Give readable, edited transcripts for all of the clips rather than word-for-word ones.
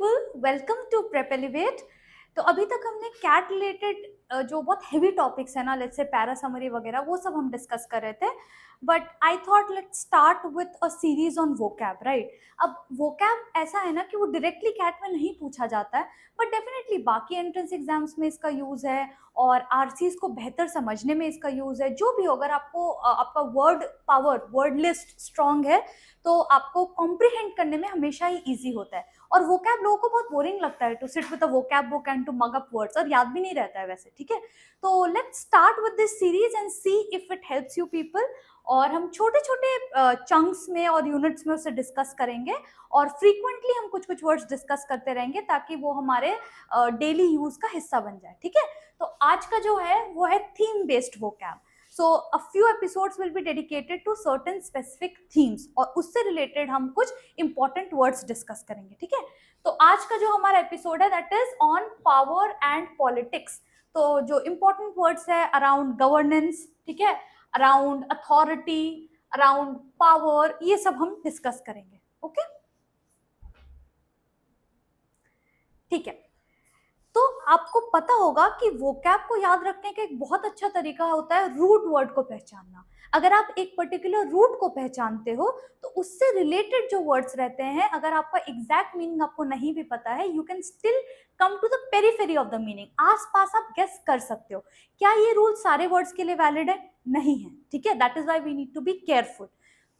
People, welcome to Prep Elevate. तो अभी तक हमने कैट रिलेटेड जो बहुत हेवी टॉपिक्स है ना, लेट्स से पैरासमरी वगैरह, वो सब हम डिस्कस कर रहे थे। But I thought let's start with a series on vocab, right. अब वोकैब ऐसा है ना कि वो डायरेक्टली कैट में नहीं पूछा जाता है, बट डेफिनेटली बाकी एंट्रेंस एग्जाम्स में इसका यूज है और आरसीज को बेहतर समझने में इसका यूज है। जो भी हो, अगर आपको आपका word power, word list strong है तो आपको कॉम्प्रिहेंड करने में हमेशा ही इजी होता है। और वोकैब लोगों को बहुत बोरिंग लगता है, to sit with a vocab book and to mug up words, और याद भी नहीं रहता है वैसे, ठीक है। तो let's start with this series and see if it helps you people. और हम छोटे छोटे चंक्स में और यूनिट्स में उसे डिस्कस करेंगे और फ्रीक्वेंटली हम कुछ कुछ वर्ड्स डिस्कस करते रहेंगे ताकि वो हमारे डेली यूज का हिस्सा बन जाए, ठीक है। तो आज का जो है वो है theme based vocab. So a few episodes will be dedicated to certain specific themes और उससे रिलेटेड हम कुछ important words डिस्कस करेंगे, ठीक है। तो आज का जो हमारा एपिसोड है that is on power and politics. तो जो important words है अराउंड गवर्नेंस, ठीक है, अराउंड अथॉरिटी, अराउंड पावर, ये सब हम डिस्कस करेंगे, ओके, ठीक है। तो आपको पता होगा कि वोकैब को याद रखने का एक बहुत अच्छा तरीका होता है रूट वर्ड को पहचानना। अगर आप एक पर्टिकुलर रूट को पहचानते हो तो उससे रिलेटेड जो वर्ड्स रहते हैं, अगर आपका एग्जैक्ट मीनिंग आपको नहीं भी पता है, you can still come to the periphery of the meaning. आसपास आप गेस कर सकते हो। क्या ये रूल सारे वर्ड्स के लिए वैलिड है? नहीं है, ठीक है। That is why we need to be careful.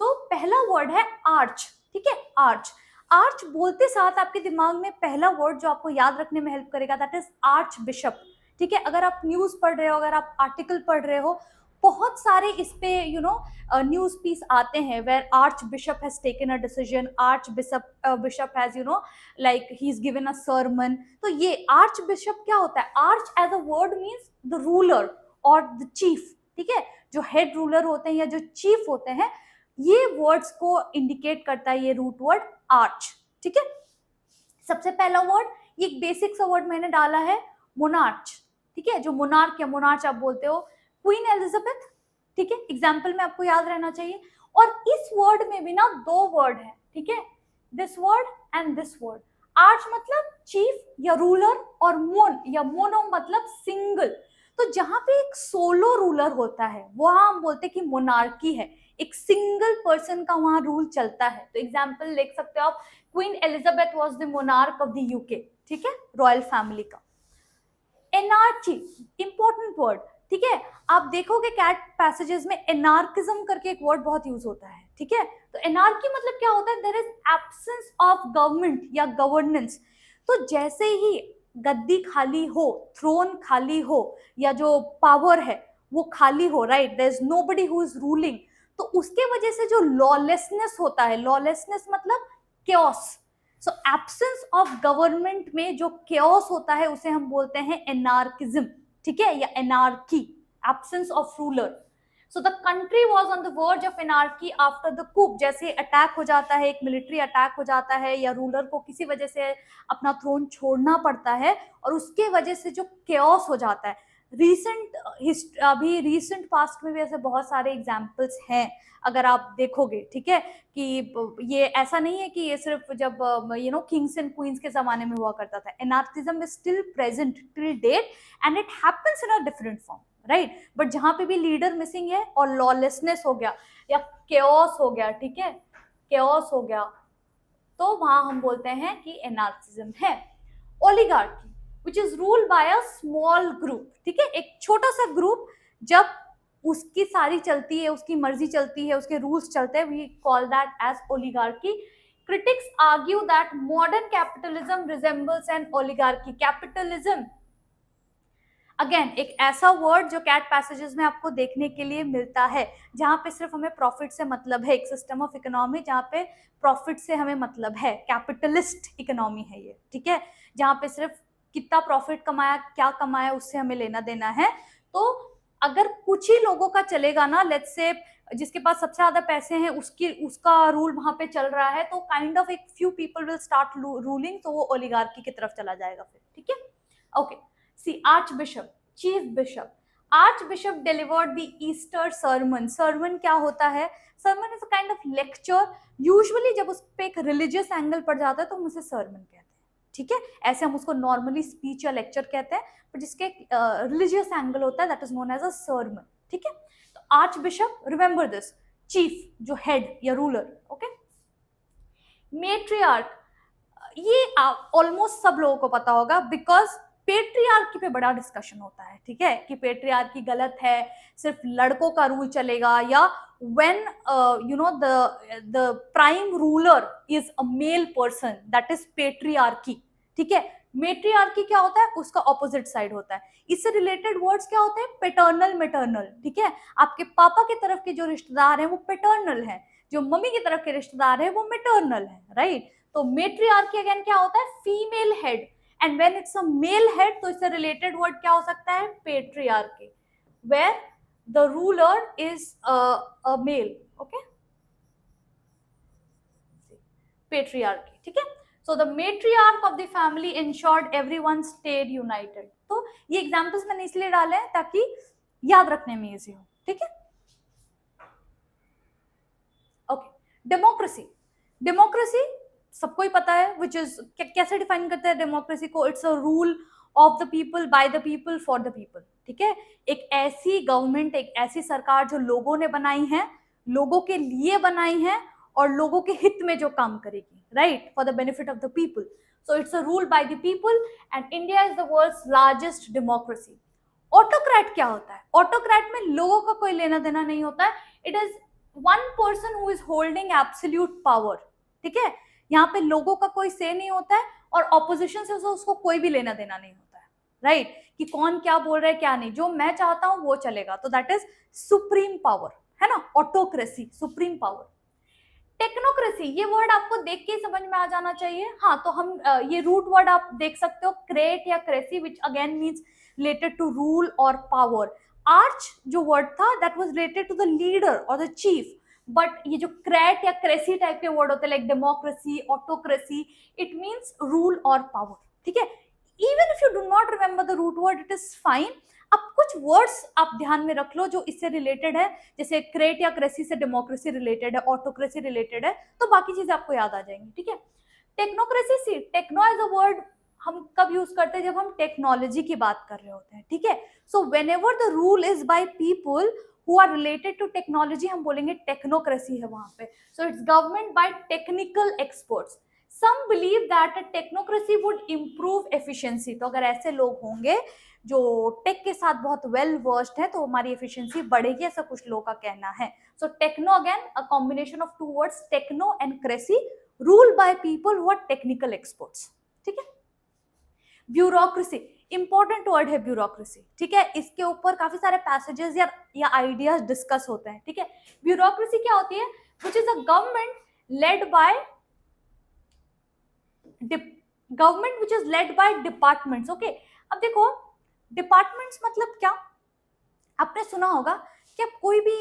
तो पहला वर्ड है आर्च, ठीक है, आर्च। आर्च बोलते साथ आपके दिमाग में पहला वर्ड जो आपको याद रखने में हेल्प करेगा दैट इज आर्च बिशप, ठीक है। अगर आप न्यूज पढ़ रहे हो, अगर आप आर्टिकल पढ़ रहे हो, बहुत सारे इस पे न्यूज पीस आते हैं where archbishop has taken a decision, archbishop has like he is given a sermon. तो ये आर्च बिशप क्या होता है? Arch as a word means the ruler और द चीफ, ठीक है। जो हेड रूलर होते हैं या जो चीफ होते हैं, ये वर्ड्स को इंडिकेट करता है ये रूट वर्ड आर्च, ठीक है। सबसे पहला वर्ड, ये एक बेसिक सा वर्ड मैंने डाला है, मोनार्च, ठीक है। जो मोनार्क या मोनार्च आप बोलते हो, क्वीन एलिजाबेथ, ठीक है। एग्जाम्पल में आपको याद रहना चाहिए। और इस वर्ड में भी ना दो वर्ड है, ठीक है, this word and this word. Arch मतलब चीफ या रूलर, और मोन या मोनो मतलब सिंगल। तो जहां पे एक सोलो रूलर होता है वहां हम बोलते हैं कि मोनार्की है, एक सिंगल पर्सन का वहां रूल चलता है। तो एग्जाम्पल देख सकते हो आप, queen Elizabeth was the monarch of the UK, ठीक है, रॉयल फैमिली का। एनार्ची, इंपॉर्टेंट वर्ड, ठीक है। आप देखोगे कैट पैसेजेस में एनार्किज्म करके एक वर्ड बहुत यूज होता है, ठीक है। तो एनार्की मतलब क्या होता है? There is absence of government या गवर्नेंस। तो जैसे ही गद्दी खाली हो, थ्रोन खाली हो, या जो पावर है वो खाली हो, right, there is nobody who is ruling, तो उसके वजह से जो लॉलेसनेस होता है, लॉलेसनेस मतलब chaos, so absence of government में जो chaos होता है उसे हम बोलते हैं एनार्किज्म, ठीक है, या anarchy, absence of ruler. So the country was on the verge of anarchy after the coup. जैसे अटैक हो जाता है, एक मिलिट्री अटैक हो जाता है, या रूलर को किसी वजह से अपना थ्रोन छोड़ना पड़ता है और उसके वजह से जो chaos हो जाता है। अभी रिसेंट पास्ट में भी ऐसे बहुत सारे एग्जाम्पल्स हैं अगर आप देखोगे, ठीक है, कि ये ऐसा नहीं है कि ये सिर्फ जब किंग्स एंड क्वींस के जमाने में हुआ करता था। Anarchism is still present till date and it happens in a different form, right. But जहां पे भी लीडर मिसिंग है और लॉलेसनेस हो गया या केओस हो गया, ठीक है, केओस हो गया, तो वहां हम बोलते हैं कि एनार्किज्म है। Oligarchy which is ruled by a small group, ठीक है, एक छोटा सा ग्रुप, जब उसकी सारी चलती है, उसकी मर्जी चलती है, उसके रूल्स चलते हैं, we call that as oligarchy. Critics argue that modern capitalism resembles an oligarchy. Capitalism again एक ऐसा वर्ड जो कैट पैसेजेस में आपको देखने के लिए मिलता है, जहां पे सिर्फ हमें प्रॉफिट से मतलब है, एक सिस्टम ऑफ इकोनॉमी जहां पे प्रॉफिट से हमें मतलब है, कैपिटलिस्ट इकोनॉमी है ये, ठीक है, जहां पे सिर्फ कितना प्रॉफिट कमाया, क्या कमाया, उससे हमें लेना देना है। तो अगर कुछ ही लोगों का चलेगा ना, लेट्स से जिसके पास सबसे ज्यादा पैसे हैं उसका रूल वहां पे चल रहा है, तो काइंड ऑफ एक few people will start ruling, तो वो ओलिगार्की की तरफ चला जाएगा फिर, ठीक है, okay. See, Archbishop, Chief Bishop. Archbishop delivered the Easter sermon. Sermon क्या होता है? Sermon is a kind of lecture. Usually जब उस पे एक religious angle पड़ जाता है तो हम उसे sermon कहते हैं, ठीक है, ऐसे हम उसको नॉर्मली स्पीच या लेक्चर कहते हैं, पर जिसके रिलीजियस एंगल होता है that is known as a sermon. ठीक है, तो archbishop, remember this, chief जो हेड या रूलर। ओके, मेट्रियार्क, ये ऑलमोस्ट सब लोगों को पता होगा बिकॉज पेट्रियार्की पे बड़ा डिस्कशन होता है। ठीक है, कि पेट्रियार्की गलत है, सिर्फ लड़कों का रूल चलेगा, या when you know the prime ruler is a male person, that is patriarchy. ठीक है, मेट्रियार्की क्या होता है, उसका ऑपोजिट साइड होता है। इससे रिलेटेड वर्ड्स क्या होते हैं, पेटर्नल, मैटर्नल। ठीक है, आपके पापा की तरफ के जो रिश्तेदार हैं वो पेटर्नल हैं, जो मम्मी की तरफ के रिश्तेदार हैं वो मैटर्नल हैं, राइट। तो मेट्रियार्की अगेन क्या होता है, female head, and when it's a male head तो इससे रिलेटेड वर्ड क्या हो सकता है, patriarchy, where the ruler is a male. Okay, patriarchy. ठीक है, so the matriarch of the family ensured everyone stayed united. तो ये एग्जांपल्स मैंने इसलिए डाले हैं ताकि याद रखने में इजी हो। ठीक है, ओके, डेमोक्रेसी। डेमोक्रेसी सबको ही पता है, विच इज कैसे डिफाइन करते हैं डेमोक्रेसी को, it's a rule of the people, bye the people, for the people. ठीक है, एक ऐसी गवर्नमेंट, एक ऐसी सरकार जो लोगों ने बनाई है, लोगों के लिए बनाई है, और लोगों के हित में जो काम करेगी, right, for the benefit of the people. So it's a rule by the people, and India is the world's largest democracy. Autocrat क्या होता है, ऑटोक्रेट में लोगों का कोई लेना देना नहीं होता है, it is one person who is holding absolute power. ठीक है, यहाँ पे लोगों का कोई से नहीं होता है, और ऑपोजिशन से उसको कोई भी लेना देना नहीं होता है, राइट, कि कौन क्या बोल रहा है क्या नहीं, जो मैं चाहता हूं वो चलेगा। तो दैट इज सुप्रीम पावर, है ना, ऑटोक्रेसी, सुप्रीम पावर। टेक्नोक्रेसी, ये वर्ड आपको देख के समझ में आ जाना चाहिए। हाँ, तो हम ये रूट वर्ड आप देख सकते हो, क्रेट या cracy, which again means related to rule और पावर। आर्च जो वर्ड था that was related to the leader और द चीफ, बट ये जो क्रेट या क्रेसी टाइप के वर्ड होते हैं like democracy, autocracy, it means rule और पावर। ठीक है, even if you do not remember the root word, it is fine. अब कुछ वर्ड्स आप ध्यान में रख लो जो इससे रिलेटेड है, जैसे क्रेट या क्रेसी से डेमोक्रेसी रिलेटेड है, ऑटोक्रेसी रिलेटेड है, तो बाकी चीजें आपको याद आ जाएंगी। ठीक है, technocracy see, techno as a word हम कब यूज करते हैं, जब हम टेक्नोलॉजी की बात कर रहे होते हैं। ठीक है, so whenever the rule is by people who are related to technology, हम बोलेंगे टेक्नोक्रेसी है वहां पे। So it's government by technical experts. Some believe that technocracy would improve efficiency. तो अगर ऐसे लोग होंगे जो टेक के साथ बहुत वेल वर्स्ड है, तो हमारी एफिशिएंसी बढ़ेगी, ऐसा कुछ लोगों का कहना है। So techno again a combination of two words, techno and cracy, rule by people who are technical experts. ठीक है, ब्यूरोक्रेसी, इंपॉर्टेंट वर्ड है ब्यूरोक्रेसी। ठीक है, इसके ऊपर काफी सारे पैसेजेस या आइडियाज डिस्कस होते हैं। ठीक है, ब्यूरोक्रेसी क्या होती है, which is a government led by government which is led by departments. Okay, अब देखो डिपार्टमेंट्स मतलब क्या, आपने सुना होगा कि आप कोई भी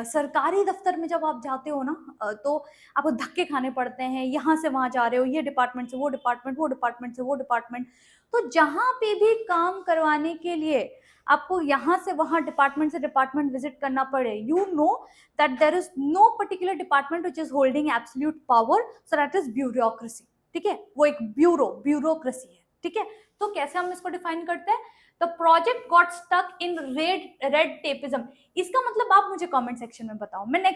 सरकारी दफ्तर में जब आप जाते हो ना, तो आपको धक्के खाने पड़ते हैं, यहाँ से वहां जा रहे हो, ये डिपार्टमेंट से वो डिपार्टमेंट, वो डिपार्टमेंट से वो डिपार्टमेंट। तो जहां पे भी काम करवाने के लिए आपको यहाँ से वहां, डिपार्टमेंट से डिपार्टमेंट विजिट करना पड़े, you know that there is no particular department which is holding absolute power, so that is bureaucracy. ठीक है, वो एक ब्यूरोक्रेसी है। ठीक है, तो कैसे हम इसको डिफाइन करते हैं, the project got stuck in red tapism. इसका मतलब आप मुझे कमेंट सेक्शन में बताओ, मैं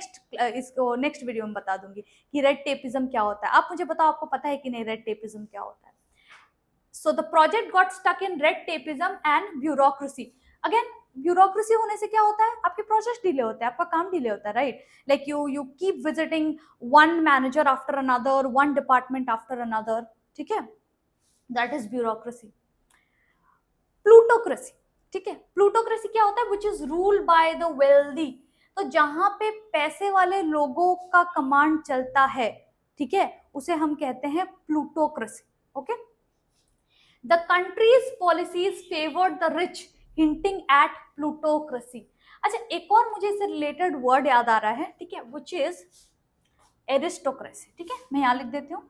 इसको नेक्स्ट वीडियो में बता दूंगी कि रेड टेपिज्म क्या होता है। आप मुझे बताओ, आपको पता है कि नहीं रेड टेपिज्म क्या होता है। So the project got stuck in red tapism and bureaucracy. Again bureaucracy होने से क्या होता है, आपके प्रोजेक्ट डिले होता है, आपका काम डिले होता है, right, like you keep visiting one manager after another, one department after another. ठीक है, दैट इज ब्यूरोक्रेसी। प्लूटोक्रेसी, ठीक है, प्लूटोक्रेसी क्या होता है, which is rule by the wealthy. तो जहां पे पैसे वाले लोगों का कमांड चलता है, ठीक है, उसे हम कहते हैं plutocracy. Okay, the country's policies favoured the rich, hinting at plutocracy. अच्छा, एक और मुझे इससे रिलेटेड वर्ड याद आ रहा है, ठीक है, विच इज एरिस्टोक्रेसी। ठीक है, मैं यहां लिख देती हूँ,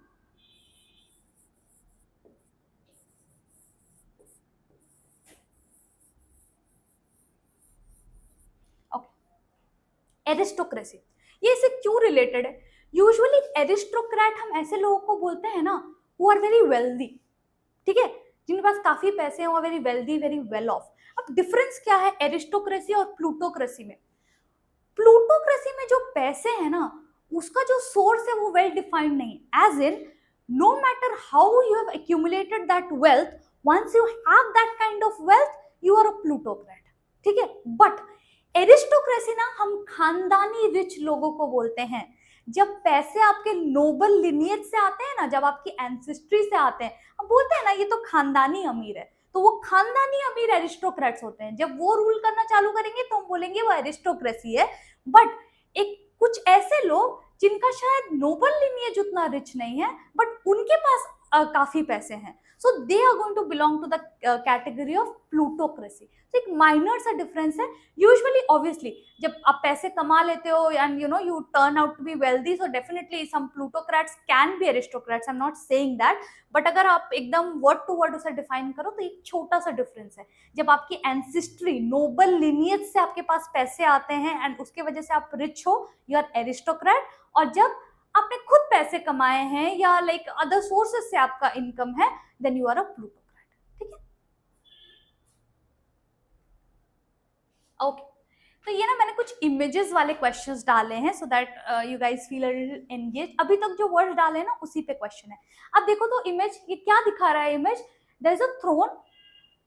एरिस्टोक्रेसी। ये इससे क्यों रिलेटेड है, यूजुअली एरिस्टोक्रेट हम ऐसे लोगों को बोलते हैं ना हु आर वेरी वेल्दी, ठीक है, जिनके पास काफी पैसे हैं, वो very wealthy, very well of. अब डिफरेंस क्या है एरिस्टोक्रेसी और प्लूटोक्रेसी में? प्लूटोक्रेसी में जो पैसे हैं ना, उसका जो सोर्स है वो वेल डिफाइंड नहीं है, as in no matter how you have accumulated that wealth, once you have that kind of wealth you are a plutocrat, ठीक है। बट एरिस्टोक्रेसी ना हम खानदानी रिच लोगों को बोलते हैं। जब पैसे आपके नोबल लिनियज से आते हैं ना, जब आपकी एंसेस्ट्री से आते हैं, हम बोलते हैं ना ये तो खानदानी अमीर है, तो वो खानदानी अमीर एरिस्टोक्रेट्स होते हैं। जब वो रूल करना चालू करेंगे तो हम बोलेंगे वो एरिस्टोक्रेसी है। बट एक कुछ ऐसे लोग जिनका शायद नोबल लिनियज उतना रिच नहीं है, बट उनके पास काफी पैसे हैं, so they are going to belong to the category of plutocracy। तो एक माइनर सा डिफरेंस है। यूजुअली ऑब्वियसली जब आप पैसे कमा लेते हो and you know you turn out to be wealthy, so definitely some plutocrats can be aristocrats, I am not saying that, but अगर आप एकदम वर्ड टू वर्ड उसे डिफाइन करो तो एक छोटा सा डिफरेंस है। जब आपकी एंसिस्ट्री नोबल लिनियज से आपके पास पैसे आते हैं एंड उसके वजह से आप रिच हो, यू आर एरिस्टोक्रेट, और जब आपने खुद पैसे कमाए हैं या लाइक अदर सोर्सेस से आपका इनकम है, then you are a plutocrat, ठीक है। ओके, तो ये ना मैंने कुछ इमेजेस वाले क्वेश्चंस डाले हैं so that you guys feel a little engage. अभी तक जो वर्ड डाले हैं ना उसी पे क्वेश्चन है। अब देखो तो इमेज ये क्या दिखा रहा है, image there is a throne,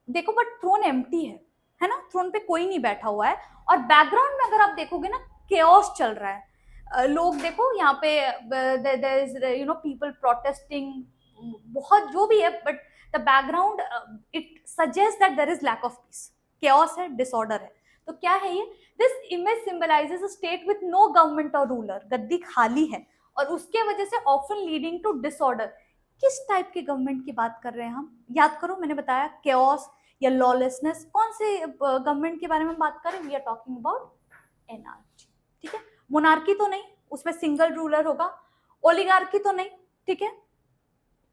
देखो बट थ्रोन एम्प्टी है ना, थ्रोन पे कोई नहीं बैठा हुआ है, और बैकग्राउंड में अगर आप देखोगे ना केओस चल रहा है। लोग देखो यहाँ पे there is you know people protesting, बहुत जो भी है, but the background it suggest that there is lack of peace, chaos है, डिसऑर्डर है। तो क्या है ये? This image symbolises a state with no government और रूलर, गद्दी खाली है और उसके वजह से ऑफन लीडिंग टू डिसऑर्डर। किस टाइप के गवर्नमेंट की बात कर रहे हैं हम? याद करो, मैंने बताया केओस या लॉलेसनेस। कौन से गवर्नमेंट के बारे में बात करें? We are talking about anarchy, ठीक है। मोनार्की तो नहीं, उसमें सिंगल रूलर होगा। ओलिगार्की तो नहीं, ठीक है।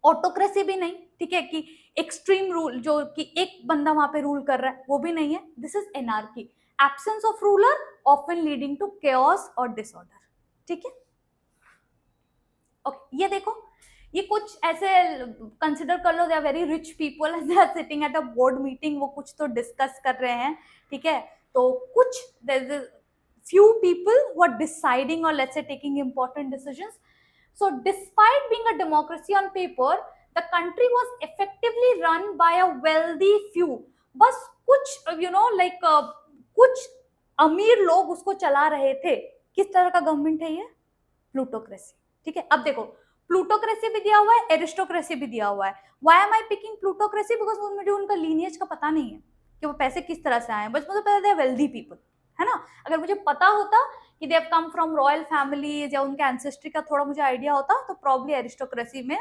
ऑटोक्रेसी भी नहीं, ठीक है, कि एक्सट्रीम रूल जो कि एक बंदा वहां पे रूल कर रहा है, वो भी नहीं है। This is anarchy, absence of ruler often leading to chaos और डिसऑर्डर, ठीक है। ओके, ये देखो, ये कुछ ऐसे कंसिडर कर लो, they are very rich people, they are sitting at a board meeting, वो कुछ तो डिस्कस कर रहे हैं, ठीक है। तो कुछ few people who are deciding or let's say taking important decisions. So despite being a democracy on paper, the country was effectively run by a wealthy few. बस कुछ you know like कुछ अमीर लोग उसको चला रहे थे। किस तरह का गवर्नमेंट है ये? प्लूटोक्रेसी, ठीक है। अब देखो, प्लूटोक्रेसी भी दिया हुआ है, एरिस्टोक्रेसी भी दिया हुआ है। Why am I picking plutocracy? Because मुझे उनका लीनियज का पता नहीं है कि वो पैसे किस तरह से आए हैं, बस मुझे पता है वेल्दी पीपल, है ना। अगर मुझे पता होता कि they have come from royal families या उनके एंसेस्ट्री का थोड़ा मुझे आइडिया होता तो प्रॉब्ली एरिस्टोक्रेसी में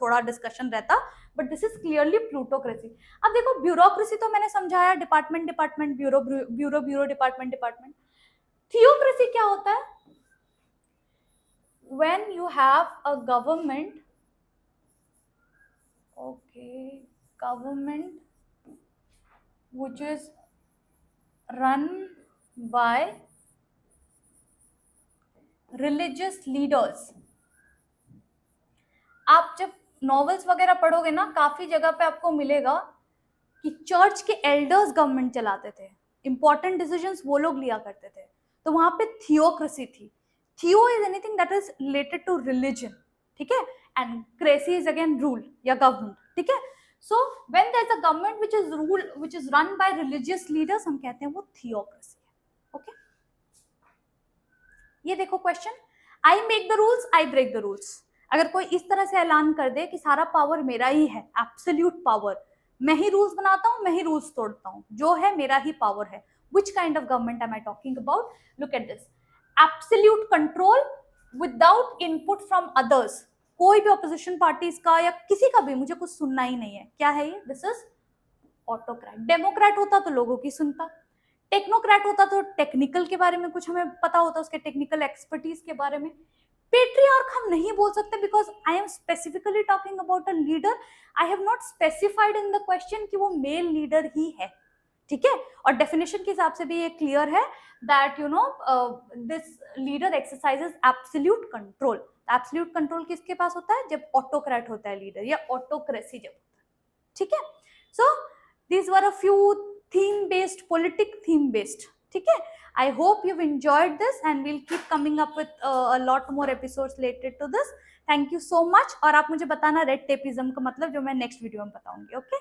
थोड़ा डिस्कशन रहता, but this is clearly plutocracy. अब देखो, ब्यूरोक्रेसी तो मैंने समझाया, department department, bureau bureau bureau, department department. Theocracy क्या होता है? when you have a government, okay, government which is run by religious leaders। आप जब नॉवेल्स वगैरह पढ़ोगे ना, काफी जगह पे आपको मिलेगा कि चर्च के एल्डर्स गवर्नमेंट चलाते थे, इंपॉर्टेंट डिसीजंस वो लोग लिया करते थे, तो वहां पे थियोक्रेसी थी। Theo is anything that is related to religion, ठीक है, and cracy is again rule या गवर्नमेंट, ठीक है। So when there is a government which is run by religious leaders, हम कहते हैं वो थियोक्रेसी है, ओके। ये देखो question, I make the rules, I break the rules. अगर कोई इस तरह से ऐलान कर दे कि सारा पावर मेरा ही है, एब्सोल्यूट पावर, मैं ही रूल्स बनाता हूं, मैं ही रूल्स तोड़ता हूं, जो है मेरा ही पावर है, which kind of government am I talking about? Look at this, absolute control without input from others। कोई भी ऑपोजिशन पार्टीज का या किसी का भी मुझे कुछ सुनना ही नहीं है। क्या है ये? This is autocrat. डेमोक्रेट होता तो लोगों की सुनता, टेक्नोक्रेट होता तो टेक्निकल के बारे में कुछ हमें पता होता, उसके टेक्निकल एक्सपर्टीज के बारे में। पेट्रियार्क हम नहीं बोल सकते because I am specifically talking about a leader, I have not specified in the question कि वो मेल लीडर ही है, ठीक है। और डेफिनेशन के हिसाब से भी ये क्लियर है that you know this leader exercises absolute control. Absolute control किसके पास होता है? जब ऑटोक्रेट होता है लीडर, या ऑटोक्रेसी जब होता है। ठीक है, so these were a few theme based, politic theme based. ठीक है, I hope you've enjoyed this and we'll keep coming up with a lot more episodes related to this. Thank you so much। और आप मुझे बताना red tapism का मतलब, जो मैं नेक्स्ट वीडियो में बताऊंगी। ओके।